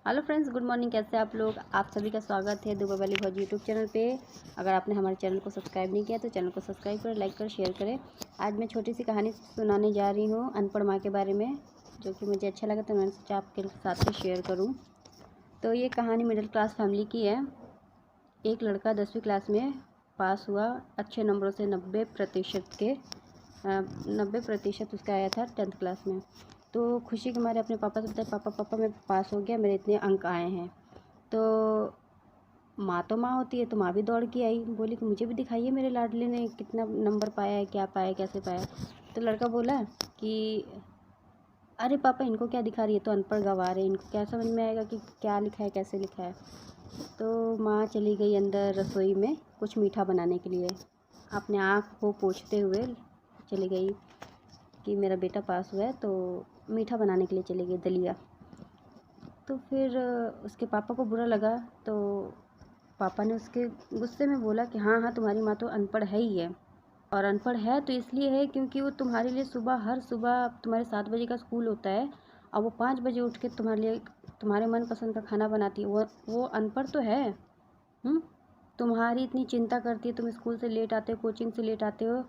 Hello friends, good morning. कैसे आप लोग? आप सभी का स्वागत है दुबई वाली भौजी यूट्यूब चैनल पे। अगर आपने हमारे चैनल को सब्सक्राइब नहीं किया तो चैनल को सब्सक्राइब करें, लाइक करें, शेयर करें। आज मैं छोटी सी कहानी सुनाने जा रही हूँ अनपढ़ माँ के बारे में, जो कि मुझे अच्छा लगा तो मैंने सोचा आपके साथ में शेयर करूँ। तो ये कहानी मिडिल क्लास फैमिली की है। एक लड़का 10वीं क्लास में पास हुआ अच्छे नंबरों से, 90% उसका आया था 10th क्लास में। तो खुशी के मारे अपने पापा से बताया, पापा पापा मैं पास हो गया, मेरे इतने अंक आए हैं। तो माँ होती है, तो माँ भी दौड़ के आई, बोली कि मुझे भी दिखाइए मेरे लाडले ने कितना नंबर पाया है, क्या पाया, कैसे पाया। तो लड़का बोला कि अरे पापा इनको क्या दिखा रही है, तो अनपढ़ गँवार है, इनको क्या समझ में आएगा कि क्या लिखा है, कैसे लिखा है। तो माँ चली गई अंदर रसोई में कुछ मीठा बनाने के लिए, अपने आँख को पोंछते हुए चली गई कि मेरा बेटा पास हुआ है, तो मीठा बनाने के लिए चली गई, दलिया। तो फिर उसके पापा को बुरा लगा, तो पापा ने उसके गुस्से में बोला कि हाँ हाँ तुम्हारी माँ तो अनपढ़ है ही है, और अनपढ़ है तो इसलिए है क्योंकि वो तुम्हारे लिए हर सुबह तुम्हारे 7 बजे का स्कूल होता है, और वो 5 बजे उठ के तुम्हारे लिए तुम्हारे मनपसंद का खाना बनाती है। वो अनपढ़ तो है। तुम्हारी इतनी चिंता करती है, तुम स्कूल से लेट आते हो, कोचिंग से लेट आते हो,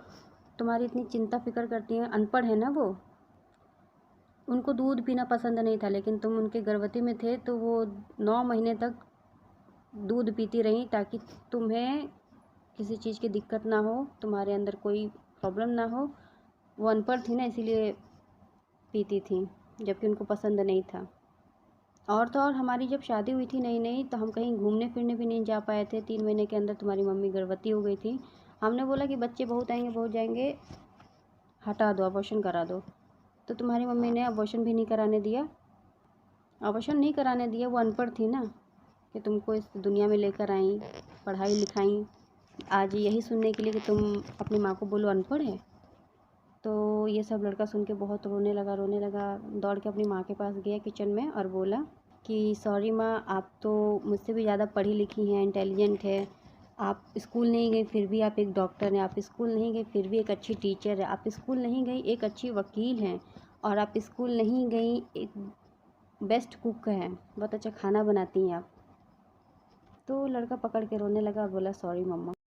तुम्हारी इतनी चिंता फिक्र करती है, अनपढ़ है ना वो। उनको दूध पीना पसंद नहीं था, लेकिन तुम उनके गर्भवती में थे तो वो 9 महीने तक दूध पीती रहीं ताकि तुम्हें किसी चीज़ की दिक्कत ना हो, तुम्हारे अंदर कोई प्रॉब्लम ना हो। वो अनपढ़ थी ना, इसीलिए पीती थी, जबकि उनको पसंद नहीं था। और तो और हमारी जब शादी हुई थी नई नई, तो हम कहीं घूमने फिरने भी नहीं जा पाए थे। 3 महीने के अंदर तुम्हारी मम्मी गर्भवती हो गई थी। हमने बोला कि बच्चे बहुत आएंगे बहुत जाएंगे, हटा दो, अबॉर्शन करा दो। तो तुम्हारी मम्मी ने अबॉर्शन भी नहीं कराने दिया। अबॉर्शन नहीं कराने दिया, वो अनपढ़ थी ना, कि तुमको इस दुनिया में लेकर आई, पढ़ाई लिखाई, आज यही सुनने के लिए कि तुम अपनी माँ को बोलो अनपढ़ है। तो ये सब लड़का सुन के बहुत रोने लगा। दौड़ के अपनी माँ के पास गया किचन में और बोला कि सॉरी माँ, आप तो मुझसे भी ज़्यादा पढ़ी लिखी हैं, इंटेलिजेंट है। आप स्कूल नहीं गई फिर भी आप एक डॉक्टर हैं, आप स्कूल नहीं गई फिर भी एक अच्छी टीचर है, आप स्कूल नहीं गई एक अच्छी वकील हैं, और आप स्कूल नहीं गई एक बेस्ट कुक हैं, बहुत अच्छा खाना बनाती हैं आप। तो लड़का पकड़ के रोने लगा और बोला सॉरी मम्मा।